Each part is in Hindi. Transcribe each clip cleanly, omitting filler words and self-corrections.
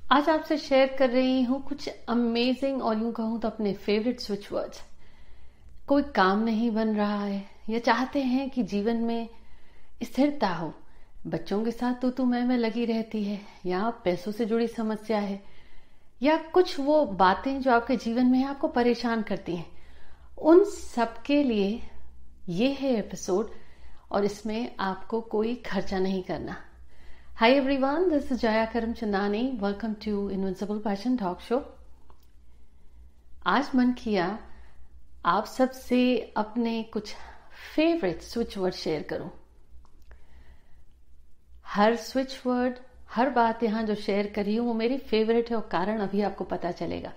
आज आपसे शेयर कर रही हूँ कुछ अमेजिंग और यूं कहूँ तो अपने फेवरेट स्विच वर्ड्स। कोई काम नहीं बन रहा है या चाहते हैं कि जीवन में स्थिरता हो, बच्चों के साथ तू मैं लगी रहती है, या पैसों से जुड़ी समस्या है, या कुछ वो बातें जो आपके जीवन में आपको परेशान करती हैं, उन सब के लिए ये है एपिसोड और इसमें आपको कोई खर्चा नहीं करना। Hi everyone, this is Jaya Karamchandani. Welcome to Invincible Passion Talk Show. आज मन किया आप सबसे अपने कुछ फेवरेट स्विच वर्ड शेयर करूं। हर स्विच वर्ड, हर बात यहाँ जो शेयर करी हूं वो मेरी फेवरेट है और कारण अभी आपको पता चलेगा।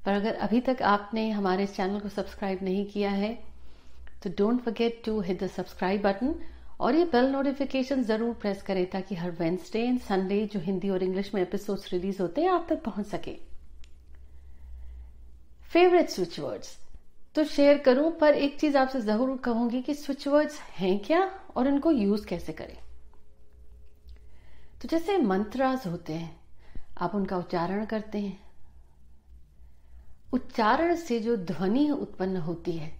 पर अगर अभी तक आपने हमारे इस चैनल को सब्सक्राइब नहीं किया है तो don't forget to hit the subscribe button और ये बेल नोटिफिकेशन जरूर प्रेस करें ताकि हर वेडनेसडे एंड संडे जो हिंदी और इंग्लिश में एपिसोड्स रिलीज होते हैं आप तक पहुंच सके। फेवरेट स्विच वर्ड्स तो शेयर करूं, पर एक चीज आपसे जरूर कहूंगी कि स्विच वर्ड्स हैं क्या और इनको यूज कैसे करें। तो जैसे मंत्रास होते हैं, आप उनका उच्चारण करते हैं, उच्चारण से जो ध्वनि उत्पन्न होती है,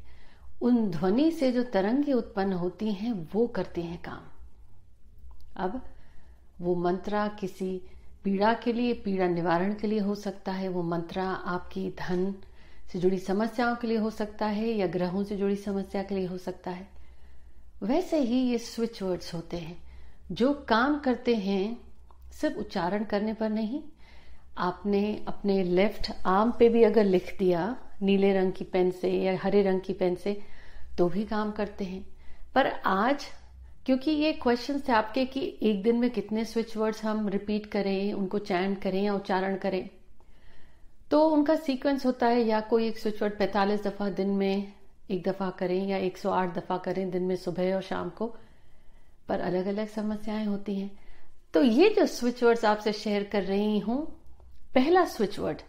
उन ध्वनि से जो तरंगे उत्पन्न होती हैं वो करती हैं काम। अब वो मंत्रा किसी पीड़ा के लिए, पीड़ा निवारण के लिए हो सकता है, वो मंत्रा आपकी धन से जुड़ी समस्याओं के लिए हो सकता है, या ग्रहों से जुड़ी समस्या के लिए हो सकता है। वैसे ही ये स्विच वर्ड्स होते हैं जो काम करते हैं सिर्फ उच्चारण करने पर नहीं। आपने अपने लेफ्ट आर्म पे भी अगर लिख दिया नीले रंग की पेन से या हरे रंग की पेन से तो भी काम करते हैं। पर आज क्योंकि ये क्वेश्चन थे आपके कि एक दिन में कितने स्विच वर्ड्स हम रिपीट करें, उनको चैंट करें या उच्चारण करें, तो उनका सीक्वेंस होता है या कोई एक स्विच वर्ड 45 दफा दिन में एक दफा करें या 108 दफा करें दिन में, सुबह और शाम को। पर अलग अलग समस्याएं होती हैं। तो ये जो स्विच वर्ड्स आपसे शेयर कर रही हूं, पहला स्विच वर्ड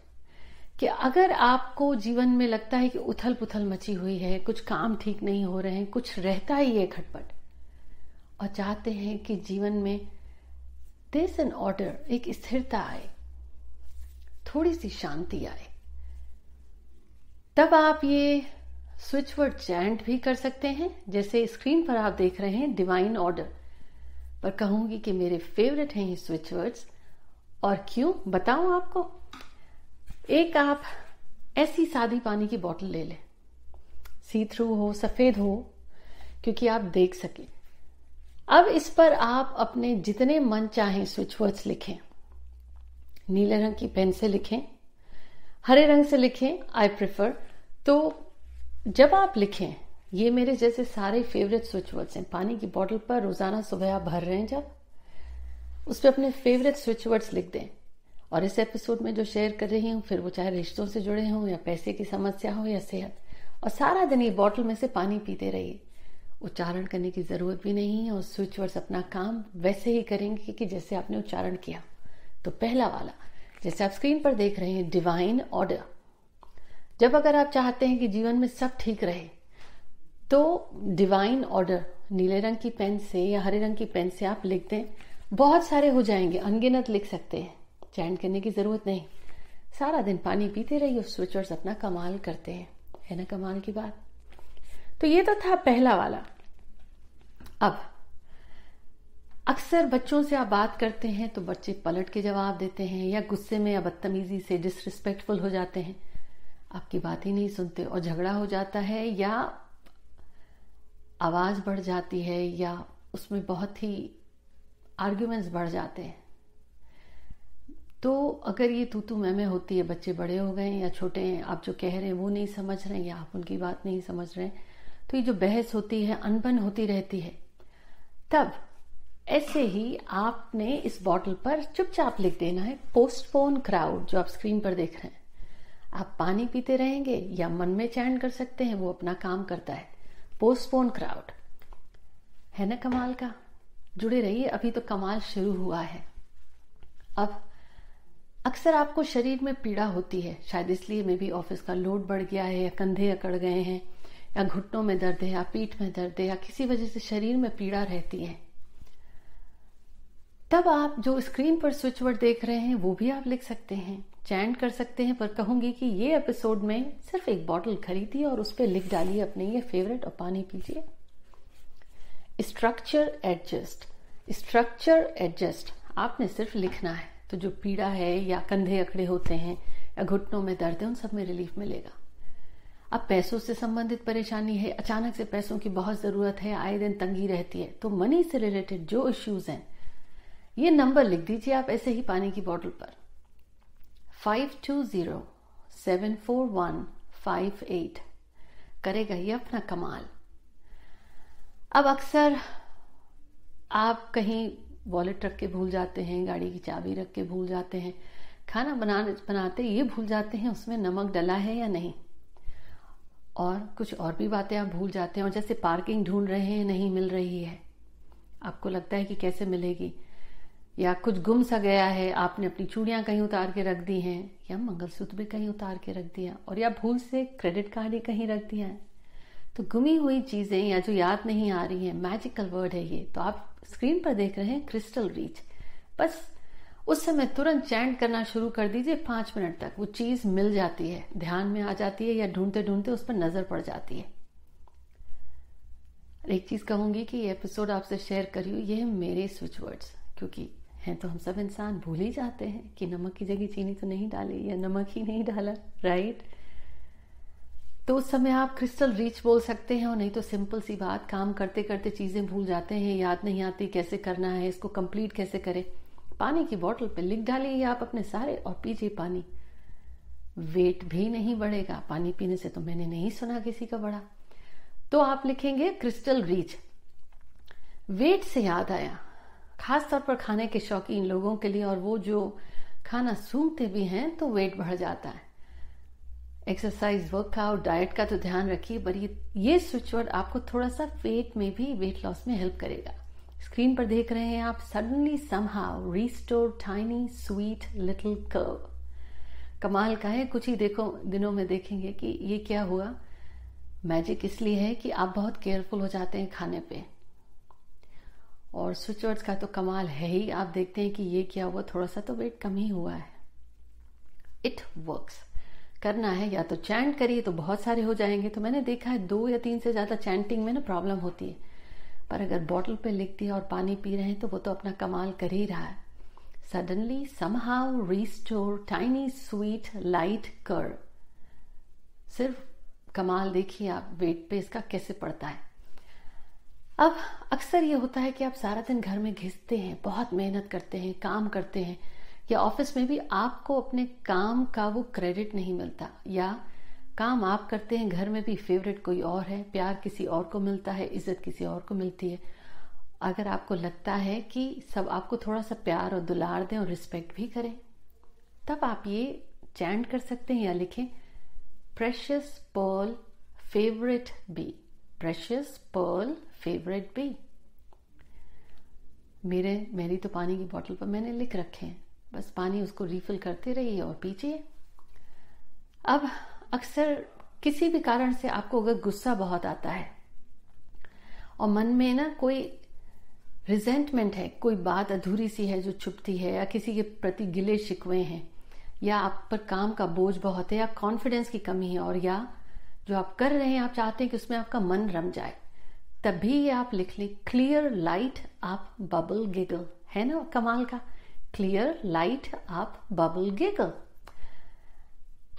कि अगर आपको जीवन में लगता है कि उथल पुथल मची हुई है, कुछ काम ठीक नहीं हो रहे हैं, कुछ रहता ही है खटपट, और चाहते हैं कि जीवन में देयर इज एन ऑर्डर, एक स्थिरता आए, थोड़ी सी शांति आए, तब आप ये स्विच वर्ड चैंट भी कर सकते हैं। जैसे स्क्रीन पर आप देख रहे हैं डिवाइन ऑर्डर, पर कहूंगी कि मेरे फेवरेट हैं ये स्विच वर्ड्स। और क्यों बताऊं आपको। एक आप ऐसी सादी पानी की बोतल ले लें, सी थ्रू हो, सफेद हो, क्योंकि आप देख सकें। अब इस पर आप अपने जितने मन चाहें स्विच वर्ड्स लिखें। नीले रंग की पेन से लिखें, हरे रंग से लिखें, आई प्रेफर। तो जब आप लिखें, ये मेरे जैसे सारे फेवरेट स्विच वर्ड्स हैं। पानी की बोतल पर रोजाना सुबह आप भर रहे हैं, जब उस पर अपने फेवरेट स्विच वर्ड्स लिख दें। और इस एपिसोड में जो शेयर कर रही हूँ, फिर वो चाहे रिश्तों से जुड़े हों या पैसे की समस्या हो या सेहत, और सारा दिन ये बॉटल में से पानी पीते रहिए। उच्चारण करने की जरूरत भी नहीं है और स्विच वर्ड्स अपना काम वैसे ही करेंगे कि जैसे आपने उच्चारण किया। तो पहला वाला जैसे आप स्क्रीन पर देख रहे हैं, डिवाइन ऑर्डर। जब अगर आप चाहते हैं कि जीवन में सब ठीक रहे तो डिवाइन ऑर्डर नीले रंग की पेन से या हरे रंग की पेन से आप लिख दें। बहुत सारे हो जाएंगे, अनगिनत लिख सकते हैं, चैंट करने की जरूरत नहीं। सारा दिन पानी पीते रहिए, स्विच वर्ड्स अपना कमाल करते हैं। है ना कमाल की बात। तो ये तो था पहला वाला। अब अक्सर बच्चों से आप बात करते हैं तो बच्चे पलट के जवाब देते हैं, या गुस्से में या बदतमीजी से डिसरिस्पेक्टफुल हो जाते हैं, आपकी बात ही नहीं सुनते और झगड़ा हो जाता है, या आवाज बढ़ जाती है, या उसमें बहुत ही आर्ग्यूमेंट्स बढ़ जाते हैं। तो अगर ये तू मैं होती है, बच्चे बड़े हो गए या छोटे हैं, आप जो कह रहे हैं वो नहीं समझ रहे हैं या आप उनकी बात नहीं समझ रहे हैं, तो ये जो बहस होती है, अनबन होती रहती है। तब ऐसे ही आपने इस बॉटल पर चुपचाप लिख देना है, पोस्टपोन क्राउड, जो आप स्क्रीन पर देख रहे हैं। आप पानी पीते रहेंगे या मन में चैंट कर सकते हैं, वो अपना काम करता है। Postpone crowd. है ना कमाल का। जुड़े रहिए, अभी तो कमाल शुरू हुआ है। अब अक्सर आपको शरीर में पीड़ा होती है, शायद इसलिए में भी ऑफिस का लोड बढ़ गया है, या कंधे अकड़ गए हैं, या घुटनों में दर्द है, या पीठ में दर्द है, या किसी वजह से शरीर में पीड़ा रहती है। तब आप जो स्क्रीन पर स्विच वर्ड देख रहे हैं वो भी आप लिख सकते हैं, चैंट कर सकते हैं, पर कहूंगी कि ये एपिसोड में सिर्फ एक बॉटल खरीदिए और उस पर लिख डालिए अपने ये फेवरेट और पानी पीजिए। स्ट्रक्चर एडजस्ट आपने सिर्फ लिखना है, तो जो पीड़ा है या कंधे अकड़े होते हैं या घुटनों में दर्द है उन सब में रिलीफ मिलेगा। अब पैसों से संबंधित परेशानी है, अचानक से पैसों की बहुत जरूरत है, आए दिन तंगी रहती है, तो मनी से रिलेटेड जो इश्यूज हैं ये नंबर लिख दीजिए आप ऐसे ही पानी की बोतल पर, 52074158 करेगा ये अपना कमाल। अब अक्सर आप कहीं वॉलेट रख के भूल जाते हैं, गाड़ी की चाबी रख के भूल जाते हैं, खाना बनाते ये भूल जाते हैं उसमें नमक डला है या नहीं, और कुछ और भी बातें आप भूल जाते हैं। और जैसे पार्किंग ढूंढ रहे हैं, नहीं मिल रही है, आपको लगता है कि कैसे मिलेगी, या कुछ गुम सा गया है, आपने अपनी चूड़ियां कहीं उतार के रख दी हैं या मंगलसूत्र भी कहीं उतार के रख दिया, और या भूल से क्रेडिट कार्ड ही कहीं रख दिया है। तो गुमी हुई चीजें या जो याद नहीं आ रही है, मैजिकल वर्ड है ये। तो आप स्क्रीन पर देख रहे हैं क्रिस्टल रीच, बस उस समय तुरंत चैंट करना शुरू कर दीजिए, 5 मिनट तक वो चीज मिल जाती है, ध्यान में आ जाती है, या ढूंढते ढूंढते उस पर नजर पड़ जाती है। एक चीज कहूंगी कि ये एपिसोड आपसे शेयर करी हुई, ये है मेरे स्विच वर्ड्स, क्योंकि हैं तो हम सब इंसान, भूल ही जाते हैं कि नमक की जगह चीनी तो नहीं डाली या नमक ही नहीं डाला, राइट। तो उस समय आप क्रिस्टल रीच बोल सकते हैं, और नहीं तो सिंपल सी बात, काम करते करते चीजें भूल जाते हैं, याद नहीं आती कैसे करना है, इसको कंप्लीट कैसे करें, पानी की बोतल पे लिख डालिए आप अपने सारे और पीजिए पानी। वेट भी नहीं बढ़ेगा, पानी पीने से तो मैंने नहीं सुना किसी का बढ़ा। तो आप लिखेंगे क्रिस्टल रीच। वेट से याद आया, खास तौर पर खाने के शौकीन लोगों के लिए, और वो जो खाना सूंघते भी हैं तो वेट बढ़ जाता है। एक्सरसाइज, वर्कआउट, डाइट का तो ध्यान रखिए, पर ये स्विच वर्ड आपको थोड़ा सा वेट में भी, वेट लॉस में हेल्प करेगा। स्क्रीन पर देख रहे हैं आप, suddenly somehow restore tiny sweet little curve. कमाल का है, कुछ ही दिनों में देखेंगे कि ये क्या हुआ। मैजिक इसलिए है कि आप बहुत केयरफुल हो जाते हैं खाने पे, और स्विच वर्ड्स का तो कमाल है ही। आप देखते हैं कि ये क्या हुआ, थोड़ा सा तो वेट कम ही हुआ है। It works. करना है या तो चैंट करिए तो बहुत सारे हो जाएंगे, तो मैंने देखा है 2 या 3 से ज्यादा चैंटिंग में ना प्रॉब्लम होती है, पर अगर बॉटल पे लिख दिया और पानी पी रहे हैं तो वो तो अपना कमाल कर ही रहा है। Suddenly somehow restore tiny sweet light curve. सिर्फ कमाल देखिए आप वेट पे इसका कैसे पड़ता है। अब अक्सर ये होता है कि आप सारा दिन घर में घिसते हैं, बहुत मेहनत करते हैं, काम करते हैं, या ऑफिस में भी आपको अपने काम का वो क्रेडिट नहीं मिलता, या काम आप करते हैं, घर में भी फेवरेट कोई और है, प्यार किसी और को मिलता है, इज्जत किसी और को मिलती है। अगर आपको लगता है कि सब आपको थोड़ा सा प्यार और दुलार दें और रिस्पेक्ट भी करें, तब आप ये चैंट कर सकते हैं या लिखें, precious pearl favourite B, precious pearl favourite B. मेरी तो पानी की बोतल पर मैंने लिख रखे हैं, बस पानी उसको रिफिल करते रहिए और पीजिए। अब अक्सर किसी भी कारण से आपको अगर गुस्सा बहुत आता है और मन में ना कोई रिजेंटमेंट है, कोई बात अधूरी सी है जो छुपती है, या किसी के प्रति गिले शिकवे हैं, या आप पर काम का बोझ बहुत है, या कॉन्फिडेंस की कमी है, और या जो आप कर रहे हैं आप चाहते हैं कि उसमें आपका मन रम जाए, तभी ये आप लिख लें, क्लियर लाइट आप बबल गिगल। है ना कमाल का, क्लियर लाइट आप बबल गिगल।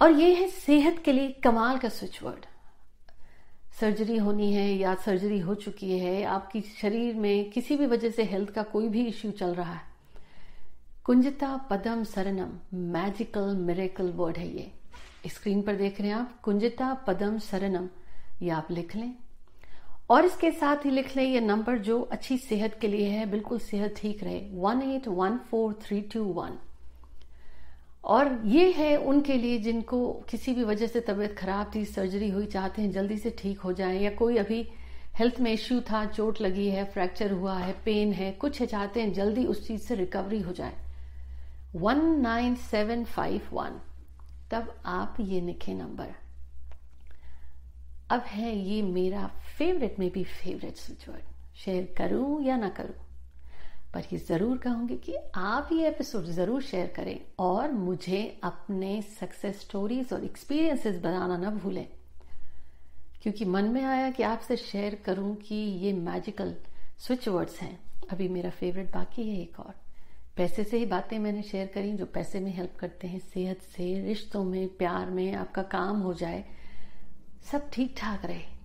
और ये है सेहत के लिए कमाल का स्विच वर्ड। सर्जरी होनी है या सर्जरी हो चुकी है, आपकी शरीर में किसी भी वजह से हेल्थ का कोई भी इश्यू चल रहा है, कुंजिता पदम शरणम, मैजिकल मिरेकल वर्ड है ये। स्क्रीन पर देख रहे हैं आप, कुंजिता पदम शरणम, ये आप लिख लें, और इसके साथ ही लिख लें ये नंबर जो अच्छी सेहत के लिए है, बिल्कुल सेहत ठीक रहे, 18143221। और ये है उनके लिए जिनको किसी भी वजह से तबीयत खराब थी, सर्जरी हुई, चाहते हैं जल्दी से ठीक हो जाए, या कोई अभी हेल्थ में इश्यू था, चोट लगी है, फ्रैक्चर हुआ है, पेन है, कुछ है, चाहते हैं जल्दी उस चीज से रिकवरी हो जाए, 19751। तब आप ये लिखें नंबर। अब है ये मेरा फेवरेट में भी फेवरेट स्विच वर्ड, शेयर करूं या ना करूं। पर ये जरूर कहूंगी कि आप ये एपिसोड जरूर शेयर करें और मुझे अपने सक्सेस स्टोरीज और एक्सपीरियंसेस बताना ना भूलें, क्योंकि मन में आया कि आपसे शेयर करूं कि ये मैजिकल स्विच वर्ड्स हैं। अभी मेरा फेवरेट बाकी है एक और। पैसे से ही बातें मैंने शेयर करी जो पैसे में हेल्प करते हैं, सेहत से, रिश्तों में, प्यार में, आपका काम हो जाए, सब ठीक ठाक रहे।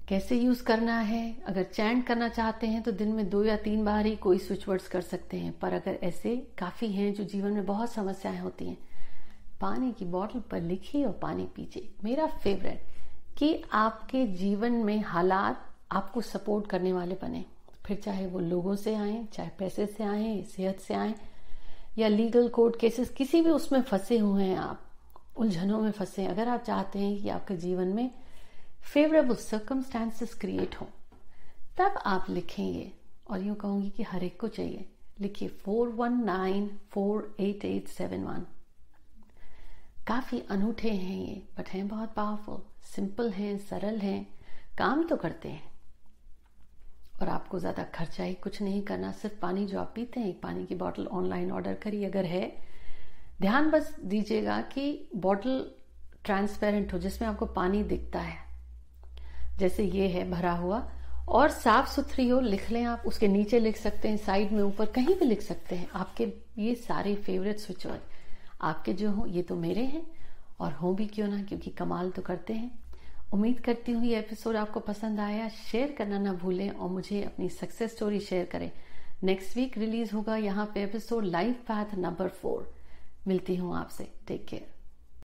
कैसे यूज करना है, अगर चैंट करना चाहते हैं तो दिन में 2 या 3 बार ही कोई स्विच वर्ड्स कर सकते हैं, पर अगर ऐसे काफी हैं जो जीवन में बहुत समस्याएं होती हैं, पानी की बोतल पर लिखिए और पानी पीजिए। मेरा फेवरेट कि आपके जीवन में हालात आपको सपोर्ट करने वाले बने, फिर चाहे वो लोगों से आए, चाहे पैसे से आए, सेहत से आए, या लीगल कोर्ट केसेस, किसी भी उसमें फंसे हुए हैं, आप उलझनों में फंसे। अगर आप चाहते हैं कि आपके जीवन में फेवरेबल सर्कमस्टांसेस क्रिएट हो, तब आप लिखेंगे। और यूं कहूंगी कि हर एक को चाहिए, लिखिए 41948871। काफी अनूठे हैं ये, बट हैं बहुत पावरफुल, सिंपल हैं, सरल हैं, काम तो करते हैं। और आपको ज्यादा खर्चा ही कुछ नहीं करना, सिर्फ पानी जो आप पीते हैं, एक पानी की बोतल ऑनलाइन ऑर्डर करिए अगर है। ध्यान बस दीजिएगा कि बोतल ट्रांसपेरेंट हो, जिसमें आपको पानी दिखता है, जैसे ये है भरा हुआ, और साफ सुथरी हो। लिख लें आप, उसके नीचे लिख सकते हैं, साइड में, ऊपर, कहीं भी लिख सकते हैं आपके ये सारे फेवरेट स्विच वर्ड। आपके जो हो, ये तो मेरे हैं और हो भी क्यों ना, क्योंकि कमाल तो करते हैं। उम्मीद करती हूँ ये एपिसोड आपको पसंद आया। शेयर करना ना भूलें और मुझे अपनी सक्सेस स्टोरी शेयर करें। नेक्स्ट वीक रिलीज होगा यहाँ पे एपिसोड लाइफ पाथ नंबर 4। मिलती हूँ आपसे। Take care.